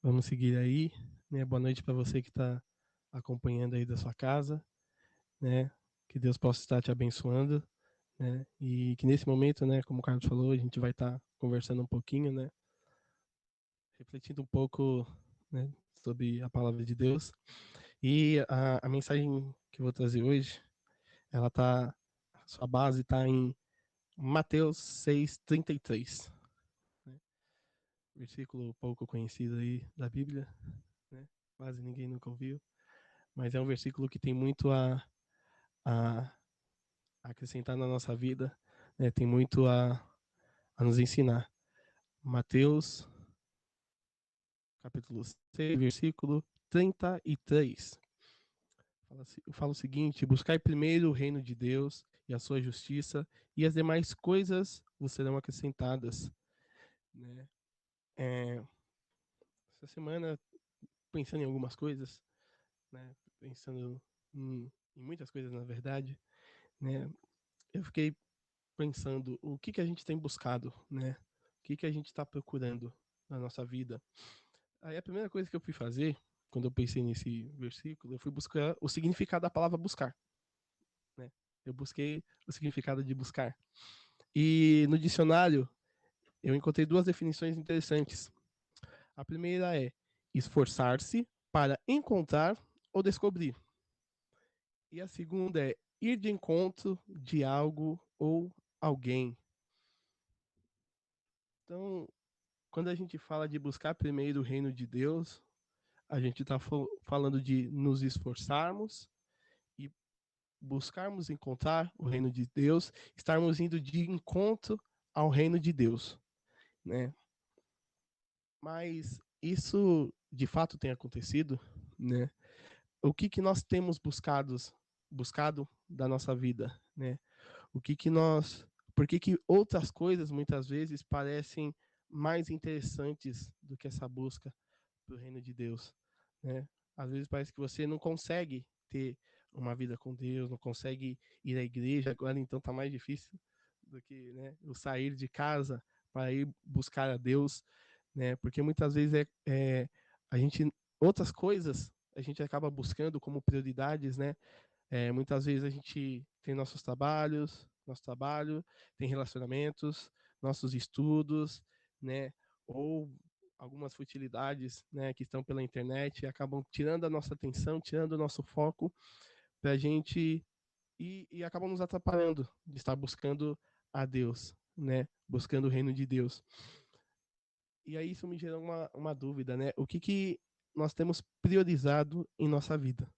Vamos seguir aí, né? Boa noite para você que está acompanhando aí da sua casa, né? Que Deus possa estar te abençoando, né? E que nesse momento, né, como o Carlos falou, a gente vai estar conversando um pouquinho, né? Refletindo um pouco, né, sobre a palavra de Deus. E a mensagem que eu vou trazer hoje, ela tá, a sua base está em Mateus 6:33, né? Versículo pouco conhecido aí da Bíblia, né? Quase ninguém nunca ouviu, mas é um versículo que tem muito a acrescentar na nossa vida, né? Tem muito a nos ensinar. Mateus, capítulo 6, versículo 33. Fala o seguinte: buscai primeiro o reino de Deus e a sua justiça, e as demais coisas vos serão acrescentadas. Né? É, essa semana, pensando em algumas coisas, né? Pensando em muitas coisas, na verdade, né? Eu fiquei pensando o que a gente tem buscado, né? O que a gente está procurando na nossa vida. Aí a primeira coisa que eu fui fazer, quando eu pensei nesse versículo, eu fui buscar o significado da palavra buscar, né? Eu busquei o significado de buscar. E no dicionário, eu encontrei duas definições interessantes. A primeira é esforçar-se para encontrar ou descobrir. E a segunda é ir de encontro de algo ou alguém. Então, quando a gente fala de buscar primeiro o reino de Deus, a gente está falando de nos esforçarmos e buscarmos encontrar o reino de Deus, estarmos indo de encontro ao reino de Deus, né? Mas isso de fato tem acontecido, né? O que nós temos buscado da nossa vida, né? O que nós, por que outras coisas muitas vezes parecem mais interessantes do que essa busca para o reino de Deus, né? Às vezes parece que você não consegue ter uma vida com Deus, não consegue ir à igreja, agora então está mais difícil do que, né, o sair de casa para ir buscar a Deus, né? Porque muitas vezes a gente outras coisas a gente acaba buscando como prioridades, né? Muitas vezes a gente tem nossos trabalhos, nosso trabalho, tem relacionamentos, nossos estudos, né? Ou algumas futilidades, né, que estão pela internet e acabam tirando a nossa atenção, tirando o nosso foco para a gente e acabam nos atrapalhando de estar buscando a Deus, né? Buscando o reino de Deus. E aí isso me gerou uma dúvida, né? O que nós temos priorizado em nossa vida,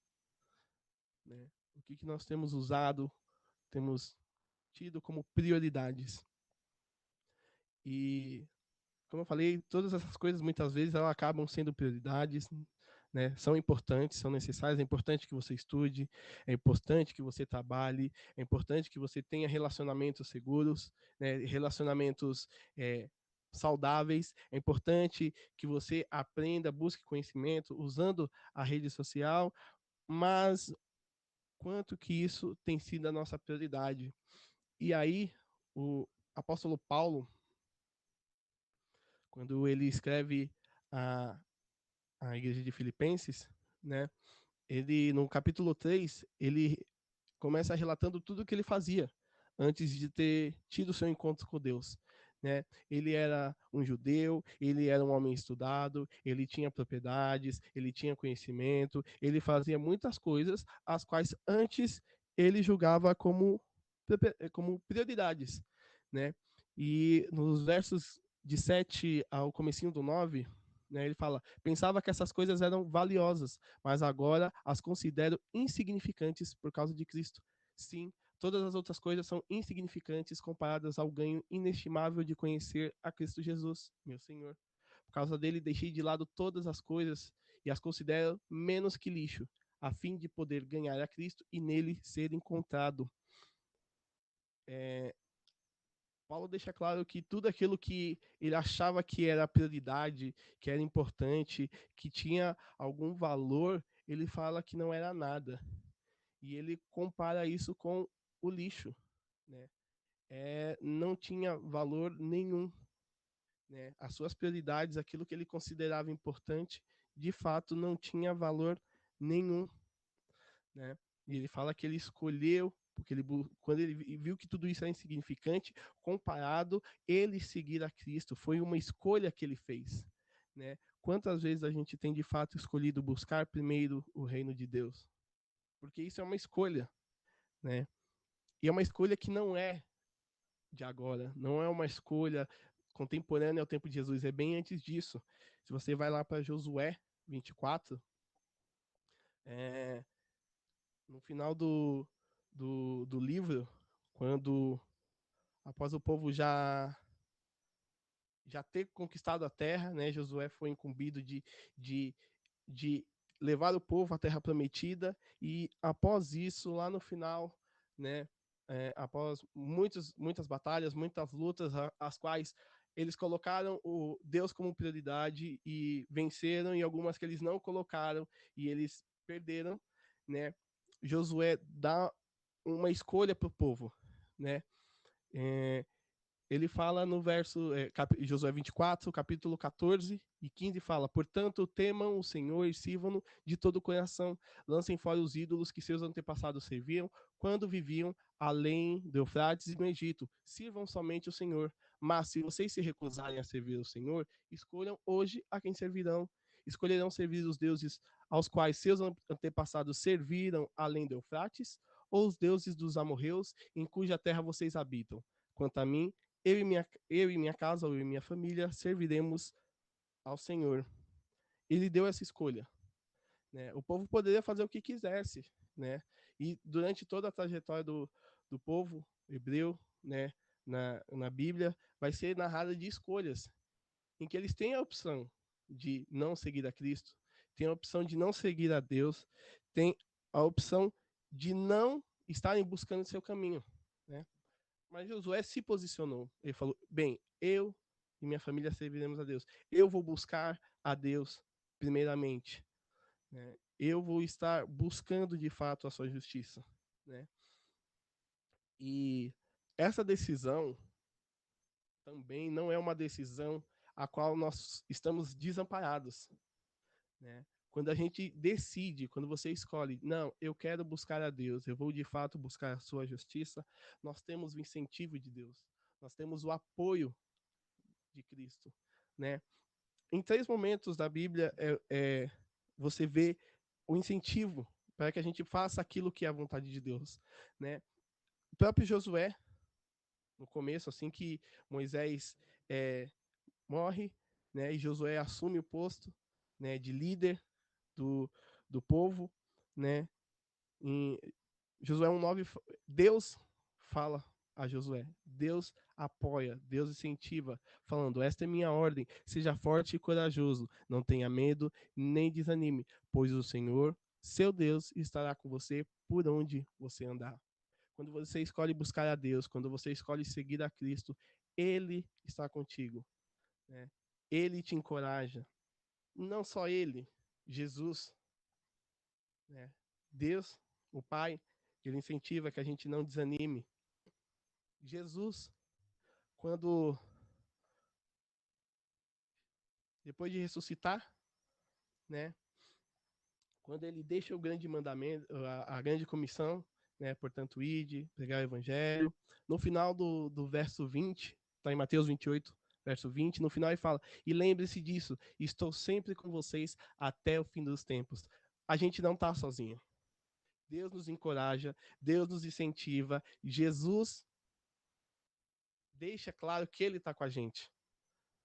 né? O que nós temos usado, temos tido como prioridades. E, como eu falei, todas essas coisas muitas vezes elas acabam sendo prioridades, né? São importantes, são necessárias. É importante que você estude, é importante que você trabalhe, é importante que você tenha relacionamentos seguros, né? Relacionamentos saudáveis. É importante que você aprenda, busque conhecimento usando a rede social, mas quanto que isso tem sido a nossa prioridade? E aí, o apóstolo Paulo, quando ele escreve a, a igreja de Filipenses, né, ele, no capítulo 3 ele começa relatando tudo o que ele fazia antes de ter tido seu encontro com Deus. Né? Ele era um judeu, ele era um homem estudado, ele tinha propriedades, ele tinha conhecimento, ele fazia muitas coisas, as quais antes ele julgava como prioridades. Né? E nos versos de 7 ao comecinho do 9, né, ele fala: pensava que essas coisas eram valiosas, mas agora as considero insignificantes por causa de Cristo. Sim, todas as outras coisas são insignificantes comparadas ao ganho inestimável de conhecer a Cristo Jesus, meu Senhor. Por causa dele, deixei de lado todas as coisas e as considero menos que lixo, a fim de poder ganhar a Cristo e nele ser encontrado. Paulo deixa claro que tudo aquilo que ele achava que era prioridade, que era importante, que tinha algum valor, ele fala que não era nada. E ele compara isso com o lixo, né? Não tinha valor nenhum, né? As suas prioridades, aquilo que ele considerava importante, de fato não tinha valor nenhum, né? E ele fala que ele escolheu, porque quando ele viu que tudo isso era insignificante, comparado ele seguir a Cristo, foi uma escolha que ele fez, né? Quantas vezes a gente tem de fato escolhido buscar primeiro o reino de Deus? Porque isso é uma escolha, né? E é uma escolha que não é de agora, não é uma escolha contemporânea ao tempo de Jesus, é bem antes disso. Se você vai lá para Josué 24, no final do livro, quando após o povo já ter conquistado a terra, né, Josué foi incumbido de, de levar o povo à terra prometida, e após isso, lá no final, né, após muitas batalhas, muitas lutas, as quais eles colocaram o Deus como prioridade e venceram, e algumas que eles não colocaram e eles perderam, né? Josué dá uma escolha para o povo, né? É, ele fala no verso Josué 24, capítulo 14 e 15, fala: portanto, temam o Senhor e sirvam-no de todo o coração, lancem fora os ídolos que seus antepassados serviam quando viviam além do Eufrates e no Egito, sirvam somente o Senhor. Mas se vocês se recusarem a servir o Senhor, escolham hoje a quem servirão. Escolherão servir os deuses aos quais seus antepassados serviram além do Eufrates, ou os deuses dos amorreus em cuja terra vocês habitam. Quanto a mim, eu e minha casa, eu e minha família, serviremos ao Senhor. Ele deu essa escolha, né? O povo poderia fazer o que quisesse, né? E durante toda a trajetória do povo hebreu, né, na Bíblia, vai ser narrada de escolhas, em que eles têm a opção de não seguir a Cristo, têm a opção de não seguir a Deus, têm a opção de não estarem buscando o seu caminho, né? Mas Josué se posicionou. Ele falou: bem, eu e minha família serviremos a Deus. Eu vou buscar a Deus primeiramente, né? Eu vou estar buscando de fato a sua justiça, né? E essa decisão também não é uma decisão a qual nós estamos desamparados, né? Quando a gente decide, quando você escolhe, não, eu quero buscar a Deus, eu vou de fato buscar a sua justiça, nós temos o incentivo de Deus, nós temos o apoio de Cristo, né? Em 3 momentos da Bíblia, você vê o incentivo para que a gente faça aquilo que é a vontade de Deus, né? O próprio Josué, no começo, assim que Moisés morre, né, e Josué assume o posto, né, de líder do, do povo, né? Em Josué 1:9, Deus fala a Josué, Deus apoia, Deus incentiva, falando: esta é minha ordem, seja forte e corajoso, não tenha medo, nem desanime, pois o Senhor, seu Deus, estará com você por onde você andar. Quando você escolhe buscar a Deus, quando você escolhe seguir a Cristo, Ele está contigo, né? Ele te encoraja. Não só Ele, Jesus, né? Deus, o Pai, Ele incentiva que a gente não desanime. Jesus, quando depois de ressuscitar, né? Quando ele deixa o grande mandamento, a grande comissão, né? Portanto, ide, pregar o evangelho. No final do verso 20, está em Mateus 28, verso 20, no final ele fala: e lembre-se disso, estou sempre com vocês até o fim dos tempos. A gente não está sozinho. Deus nos encoraja, Deus nos incentiva, Jesus deixa claro que ele está com a gente,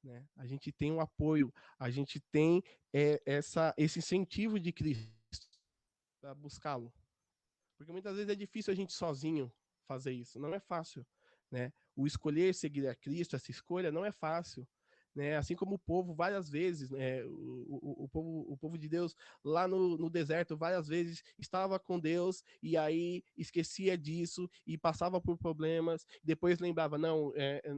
né? A gente tem um apoio, a gente tem esse incentivo de Cristo para buscá-lo. Porque muitas vezes é difícil a gente sozinho fazer isso, não é fácil, né? O escolher seguir a Cristo, essa escolha não é fácil, né? Assim como o povo várias vezes, né? O povo de Deus lá no deserto várias vezes estava com Deus e aí esquecia disso e passava por problemas, depois lembrava: não,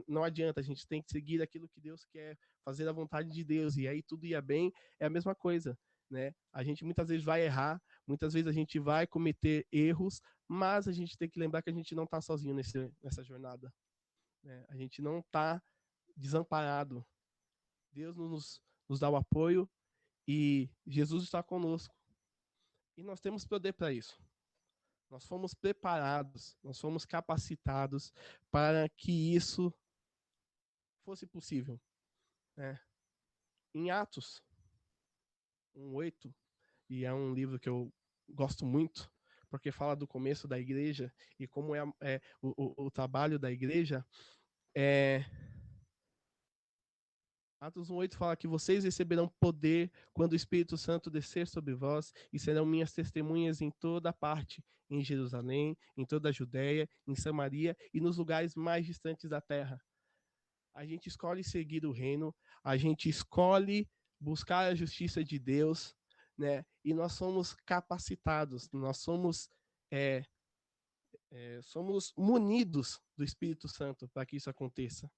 não adianta, a gente tem que seguir aquilo que Deus quer, fazer a vontade de Deus, e aí tudo ia bem. É a mesma coisa, né? A gente muitas vezes vai errar, muitas vezes a gente vai cometer erros, mas a gente tem que lembrar que a gente não está sozinho nessa jornada, né? A gente não está desamparado, Deus nos dá o apoio e Jesus está conosco. E nós temos poder para isso. Nós fomos preparados, nós fomos capacitados para que isso fosse possível. Né? Em Atos 1:8, e é um livro que eu gosto muito, porque fala do começo da igreja e como é o trabalho da igreja. Atos 1:8 fala que vocês receberão poder quando o Espírito Santo descer sobre vós e serão minhas testemunhas em toda parte, em Jerusalém, em toda a Judéia, em Samaria e nos lugares mais distantes da terra. A gente escolhe seguir o reino, a gente escolhe buscar a justiça de Deus, né? E nós somos capacitados, nós somos munidos do Espírito Santo para que isso aconteça.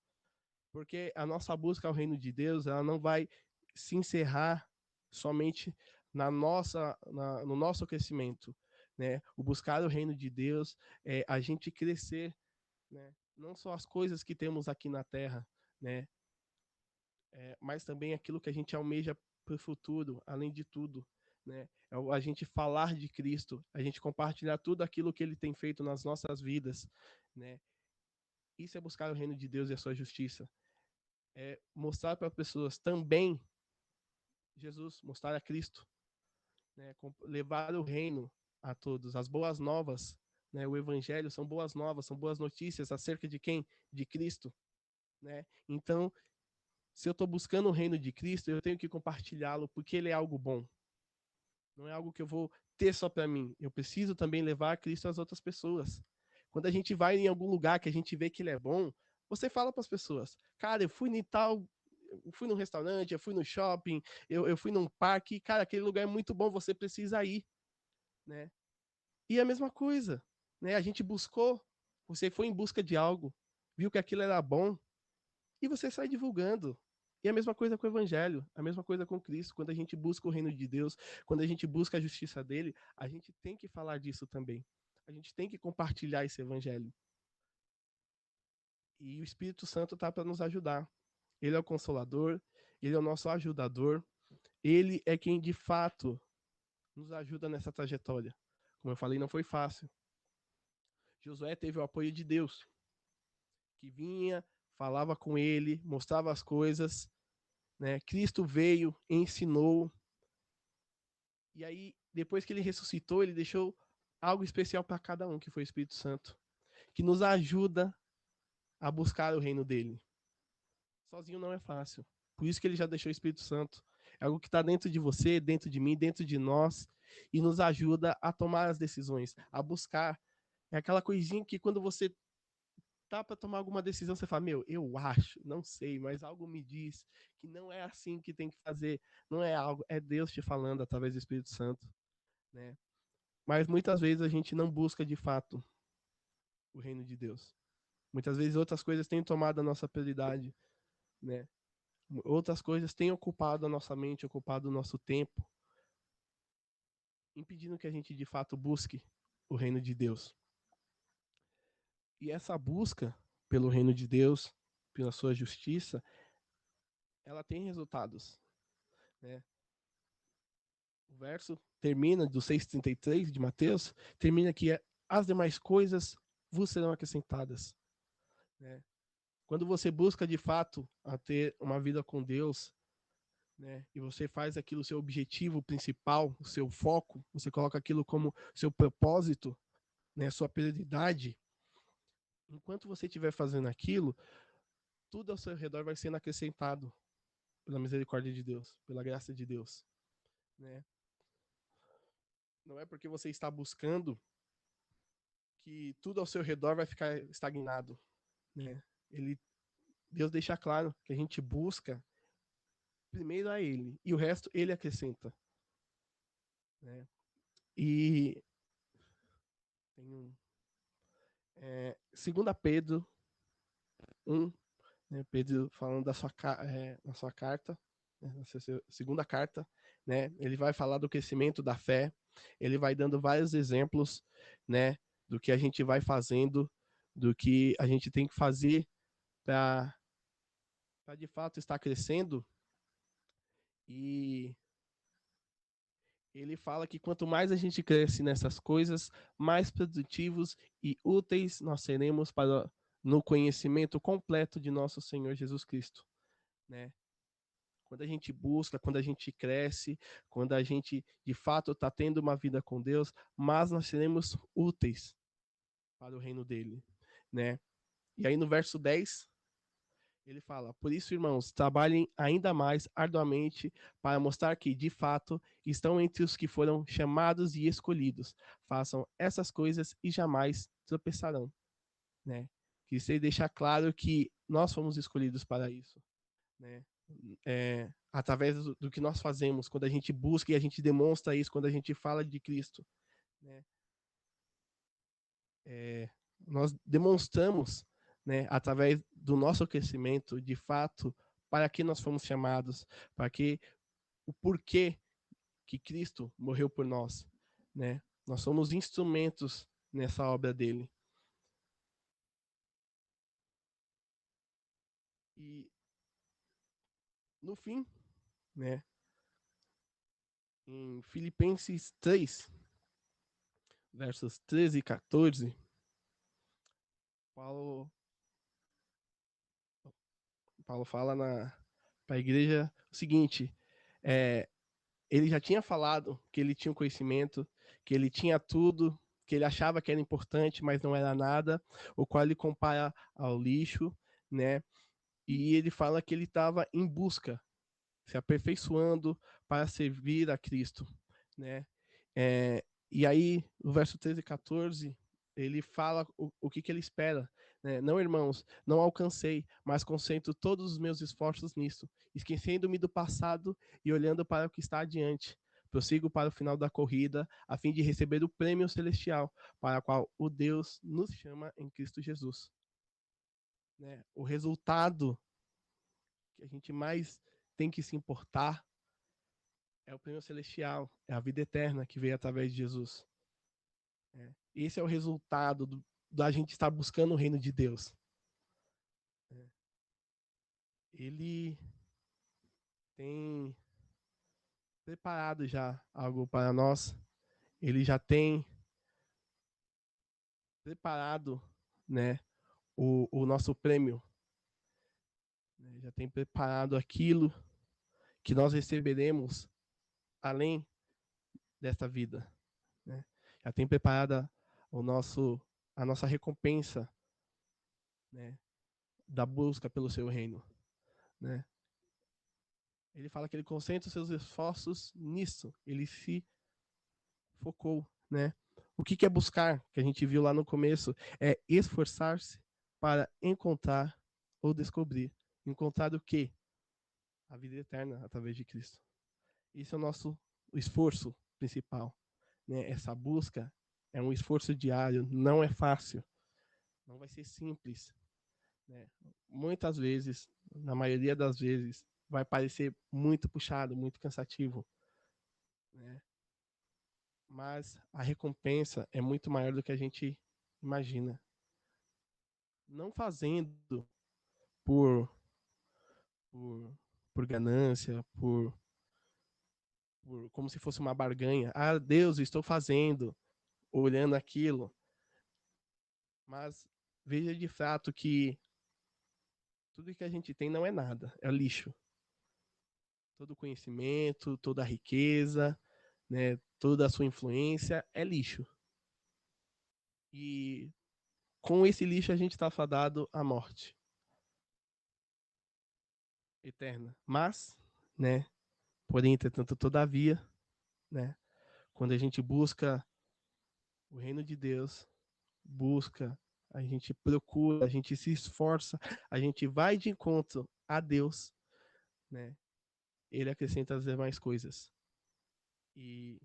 Porque a nossa busca ao reino de Deus, ela não vai se encerrar somente no nosso crescimento, né? O buscar o reino de Deus é a gente crescer, né? Não só as coisas que temos aqui na terra, né? Mas também aquilo que a gente almeja para o futuro, além de tudo, né? É a gente falar de Cristo, a gente compartilhar tudo aquilo que Ele tem feito nas nossas vidas, né? Isso é buscar o reino de Deus e a sua justiça. É mostrar para pessoas também Jesus, mostrar a Cristo, né? Levar o reino a todos, as boas novas, né? O evangelho são boas novas, são boas notícias acerca de quem? De Cristo, né? Então, se eu estou buscando o reino de Cristo, eu tenho que compartilhá-lo porque ele é algo bom. Não é algo que eu vou ter só para mim. Eu preciso também levar a Cristo às outras pessoas. Quando a gente vai em algum lugar que a gente vê que ele é bom, você fala para as pessoas: cara, eu fui em tal, eu fui num restaurante, eu fui no shopping, eu fui num parque, cara, aquele lugar é muito bom, você precisa ir, né? E a mesma coisa, né? A gente buscou, você foi em busca de algo, viu que aquilo era bom e você sai divulgando. E a mesma coisa com o evangelho, a mesma coisa com Cristo. Quando a gente busca o reino de Deus, quando a gente busca a justiça dele, a gente tem que falar disso também. A gente tem que compartilhar esse evangelho. E o Espírito Santo está para nos ajudar. Ele é o consolador, ele é o nosso ajudador, ele é quem de fato nos ajuda nessa trajetória. Como eu falei, não foi fácil. Josué teve o apoio de Deus, que vinha, falava com ele, mostrava as coisas, né? Cristo veio, ensinou. E aí, depois que ele ressuscitou, ele deixou algo especial para cada um, que foi o Espírito Santo, que nos ajuda a buscar o reino dele. Sozinho não é fácil. Por isso que ele já deixou o Espírito Santo. É algo que está dentro de você, dentro de mim, dentro de nós, e nos ajuda a tomar as decisões, a buscar. É aquela coisinha que quando você tá para tomar alguma decisão, você fala, meu, eu acho, não sei, mas algo me diz que não é assim que tem que fazer. Não é algo, é Deus te falando através do Espírito Santo, né? Mas muitas vezes a gente não busca de fato o reino de Deus. Muitas vezes outras coisas têm tomado a nossa prioridade, né? Outras coisas têm ocupado a nossa mente, ocupado o nosso tempo, impedindo que a gente de fato busque o reino de Deus. E essa busca pelo reino de Deus, pela sua justiça, ela tem resultados, né? O verso termina do 6:33 de Mateus, termina que as demais coisas vos serão acrescentadas, né? Quando você busca de fato a ter uma vida com Deus, né, e você faz aquilo seu objetivo principal, o seu foco, você coloca aquilo como seu propósito, né, sua prioridade, enquanto você estiver fazendo aquilo, tudo ao seu redor vai sendo acrescentado pela misericórdia de Deus, pela graça de Deus, né? Não é porque você está buscando que tudo ao seu redor vai ficar estagnado, né? Deus deixa claro que a gente busca primeiro a Ele e o resto Ele acrescenta, né? E tem 2 Pedro 1, né? Pedro falando na sua carta, né? Na sua segunda carta, né? Ele vai falar do crescimento da fé, ele vai dando vários exemplos, né? Do que a gente vai fazendo, do que a gente tem que fazer para de fato estar crescendo, E ele fala que quanto mais a gente cresce nessas coisas, mais produtivos e úteis nós seremos para no conhecimento completo de nosso Senhor Jesus Cristo, né? Quando a gente busca, quando a gente cresce, quando a gente de fato está tendo uma vida com Deus, mas nós seremos úteis para o reino dele, né? E aí no verso 10, ele fala: Por isso, irmãos, trabalhem ainda mais arduamente para mostrar que, de fato, estão entre os que foram chamados e escolhidos. Façam essas coisas e jamais tropeçarão, né? Queria deixar claro que nós fomos escolhidos para isso, né? Através do que nós fazemos, quando a gente busca e a gente demonstra isso, quando a gente fala de Cristo, né? Nós demonstramos, né, através do nosso crescimento, de fato, para que nós fomos chamados, para que o porquê que Cristo morreu por nós, né? Nós somos instrumentos nessa obra dele. E no fim, né, em Filipenses 3, versos 13 e 14, Paulo, Paulo fala para a igreja o seguinte: é, ele já tinha falado que ele tinha o conhecimento, que ele tinha tudo, que ele achava que era importante, mas não era nada, o qual ele compara ao lixo, né? E ele fala que ele estava em busca, se aperfeiçoando para servir a Cristo, né? E aí, no verso 13 e 14, ele fala o que ele espera, né? Não, irmãos, não alcancei, mas concentro todos os meus esforços nisso, esquecendo-me do passado e olhando para o que está adiante. Prossigo para o final da corrida, a fim de receber o prêmio celestial, para o qual o Deus nos chama em Cristo Jesus. Né? O resultado que a gente mais tem que se importar é o prêmio celestial, é a vida eterna que veio através de Jesus. Esse é o resultado da gente estar buscando o reino de Deus. Ele tem preparado já algo para nós. Ele já tem preparado, né, o nosso prêmio. Já tem preparado aquilo que nós receberemos além desta vida. Né? Já tem preparado a nossa recompensa, né, da busca pelo seu reino. Né? Ele fala que ele concentra os seus esforços nisso. Ele se focou, né? O que é buscar, que a gente viu lá no começo, é esforçar-se para encontrar ou descobrir. Encontrar o quê? A vida eterna através de Cristo. Esse é o nosso esforço principal. Né? Essa busca é um esforço diário, não é fácil, não vai ser simples. Né? Muitas vezes, na maioria das vezes, vai parecer muito puxado, muito cansativo. Né? Mas a recompensa é muito maior do que a gente imagina. Não fazendo por, por, por ganância, por como se fosse uma barganha. Ah, Deus, estou fazendo, olhando aquilo. Mas veja de fato que tudo que a gente tem não é nada, é lixo. Todo conhecimento, toda a riqueza, né, toda a sua influência é lixo. E com esse lixo a gente está fadado à morte eterna. Mas, né, porém, entretanto, todavia, né, quando a gente busca o reino de Deus, busca, a gente procura, a gente se esforça, a gente vai de encontro a Deus, né? Ele acrescenta as demais coisas. E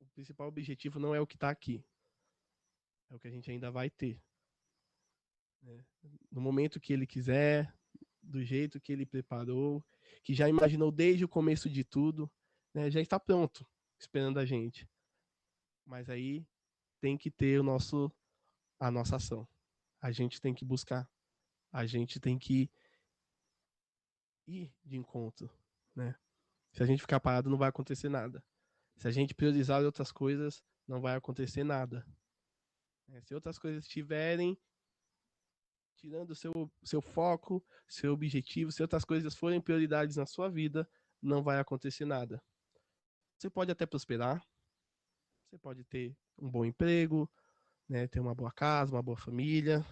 o principal objetivo não é o que está aqui, é o que a gente ainda vai ter. Né? No momento que ele quiser, do jeito que ele preparou, que já imaginou desde o começo de tudo, né? Já está pronto, esperando a gente. Mas aí tem que ter a nossa ação. A gente tem que buscar. A gente tem que ir de encontro, né? Se a gente ficar parado, não vai acontecer nada. Se a gente priorizar outras coisas, não vai acontecer nada. Se outras coisas estiverem tirando seu foco, seu objetivo, se outras coisas forem prioridades na sua vida, não vai acontecer nada. Você pode até prosperar, você pode ter um bom emprego, né, ter uma boa casa, uma boa família,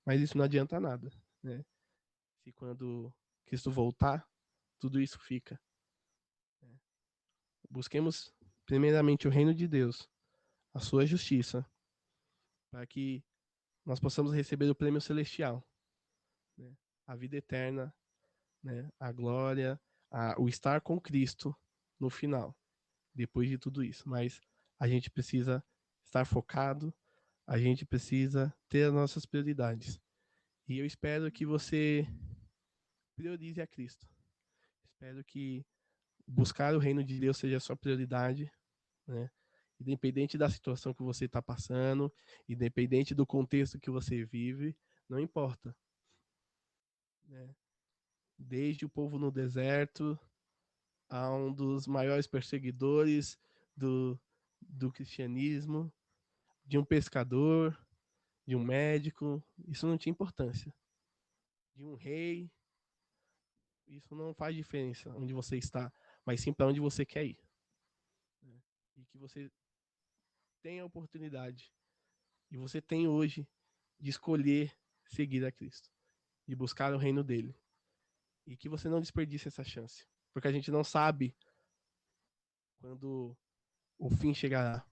mas isso não adianta nada, né? Se quando Cristo voltar, tudo isso fica. Busquemos primeiramente o reino de Deus, a sua justiça, para que nós possamos receber o prêmio celestial, né? A vida eterna, né? A glória, o estar com Cristo no final, depois de tudo isso. Mas a gente precisa estar focado, a gente precisa ter as nossas prioridades. E eu espero que você priorize a Cristo. Espero que buscar o reino de Deus seja a sua prioridade, né? Independente da situação que você está passando, independente do contexto que você vive, não importa, né? Desde o povo no deserto a um dos maiores perseguidores do cristianismo, de um pescador, de um médico, isso não tinha importância. De um rei, isso não faz diferença onde você está, mas sim para onde você quer ir. Né? E que você tenha a oportunidade, e você tem hoje, de escolher seguir a Cristo, de buscar o reino dele. E que você não desperdice essa chance, porque a gente não sabe quando o fim chegará,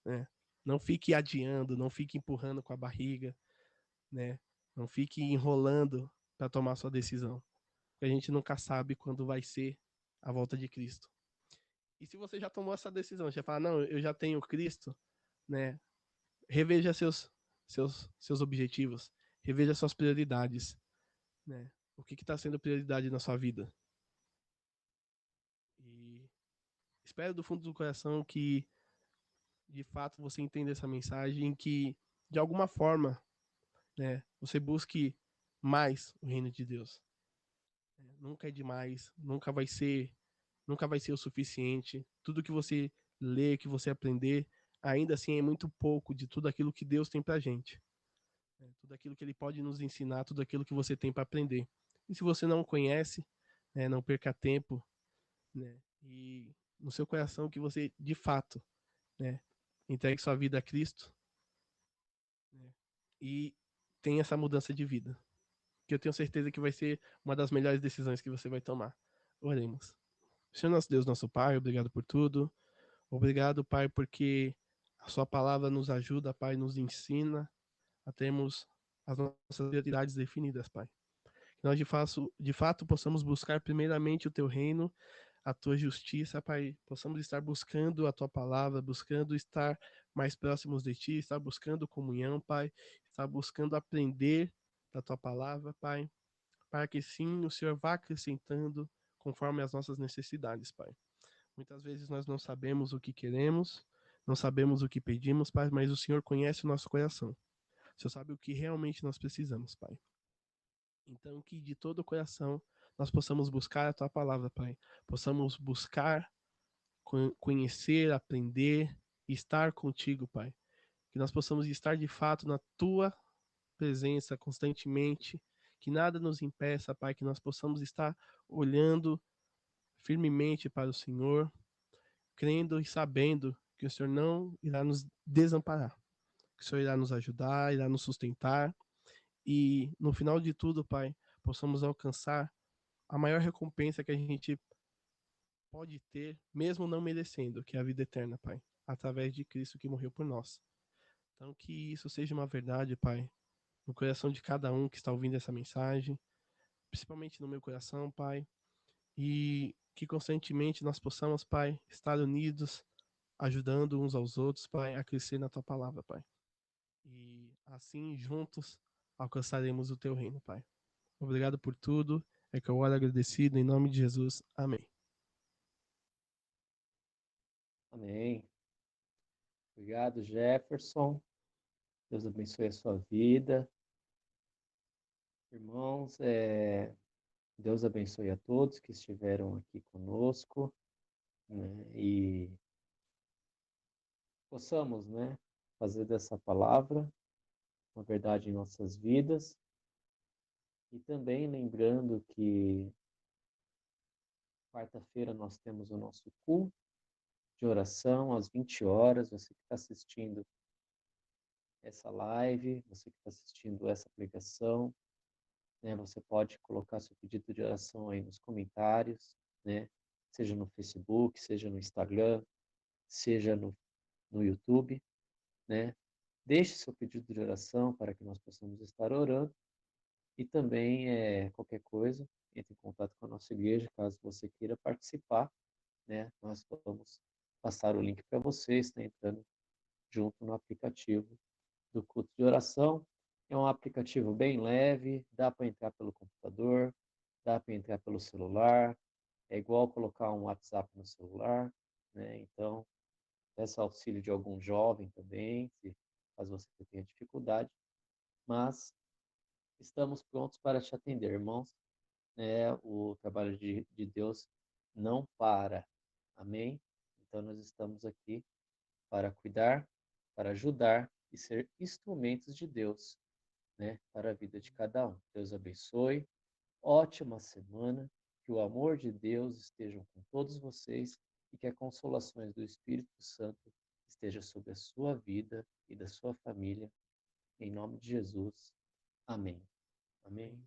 né? Não fique adiando, não fique empurrando com a barriga, né? Não fique enrolando para tomar sua decisão, porque a gente nunca sabe quando vai ser a volta de Cristo. E se você já tomou essa decisão, já fala, não, eu já tenho Cristo, né? Reveja seus objetivos, reveja suas prioridades, né? O que está sendo prioridade na sua vida? E espero do fundo do coração que de fato você entenda essa mensagem, que de alguma forma, né, você busque mais o reino de Deus. Nunca é demais, nunca vai ser o suficiente. Tudo que você lê, que você aprender, ainda assim é muito pouco de tudo aquilo que Deus tem pra gente. Tudo aquilo que ele pode nos ensinar, tudo aquilo que você tem para aprender. E se você não conhece, né, não perca tempo, né, e no seu coração que você de fato, né, entregue sua vida a Cristo, né, e tenha essa mudança de vida, que eu tenho certeza que vai ser uma das melhores decisões que você vai tomar. Oremos. Senhor nosso Deus, nosso Pai, obrigado por tudo. Obrigado, Pai, porque a sua palavra nos ajuda, Pai, nos ensina a termos as nossas prioridades definidas, Pai. Que nós de fato possamos buscar primeiramente o teu reino, a tua justiça, Pai. Possamos estar buscando a tua palavra, buscando estar mais próximos de ti, estar buscando comunhão, Pai. Estar buscando aprender da tua palavra, Pai. Para que sim, o Senhor vá acrescentando conforme as nossas necessidades, Pai. Muitas vezes nós não sabemos o que queremos, não sabemos o que pedimos, Pai, mas o Senhor conhece o nosso coração. O Senhor sabe o que realmente nós precisamos, Pai. Então, que de todo o coração nós possamos buscar a Tua palavra, Pai. Possamos buscar, conhecer, aprender e estar contigo, Pai. Que nós possamos estar de fato na Tua presença constantemente. Que nada nos impeça, Pai. Que nós possamos estar olhando firmemente para o Senhor, crendo e sabendo que o Senhor não irá nos desamparar. Que o Senhor irá nos ajudar, irá nos sustentar. E no final de tudo, Pai, possamos alcançar a maior recompensa que a gente pode ter, mesmo não merecendo, que é a vida eterna, Pai, através de Cristo que morreu por nós. Então, que isso seja uma verdade, Pai, no coração de cada um que está ouvindo essa mensagem, principalmente no meu coração, Pai, e que constantemente nós possamos, Pai, estar unidos, ajudando uns aos outros, Pai, a crescer na Tua palavra, Pai. E assim, juntos, alcançaremos o Teu reino, Pai. Obrigado por tudo. É que eu oro agradecido em nome de Jesus. Amém. Amém. Obrigado, Jefferson. Deus abençoe a sua vida. Irmãos, Deus abençoe a todos que estiveram aqui conosco, né? E possamos, né, fazer dessa palavra uma verdade em nossas vidas. E também lembrando que quarta-feira nós temos o nosso culto de oração às 20 horas. Você que está assistindo essa live, você que está assistindo essa pregação, né, você pode colocar seu pedido de oração aí nos comentários, né, seja no Facebook, seja no Instagram, seja no YouTube, né. Deixe seu pedido de oração para que nós possamos estar orando. E também, qualquer coisa, entre em contato com a nossa igreja, caso você queira participar, né? Nós vamos passar o link para você, está entrando junto no aplicativo do culto de oração. É um aplicativo bem leve, dá para entrar pelo computador, dá para entrar pelo celular, é igual colocar um WhatsApp no celular, né? Então, peça auxílio de algum jovem também, se caso você tenha dificuldade, mas estamos prontos para te atender, irmãos. O trabalho de Deus não para. Amém? Então, nós estamos aqui para cuidar, para ajudar e ser instrumentos de Deus, né, para a vida de cada um. Deus abençoe. Ótima semana. Que o amor de Deus esteja com todos vocês e que as consolações do Espírito Santo esteja sobre a sua vida e da sua família. Em nome de Jesus. Amém. Amém.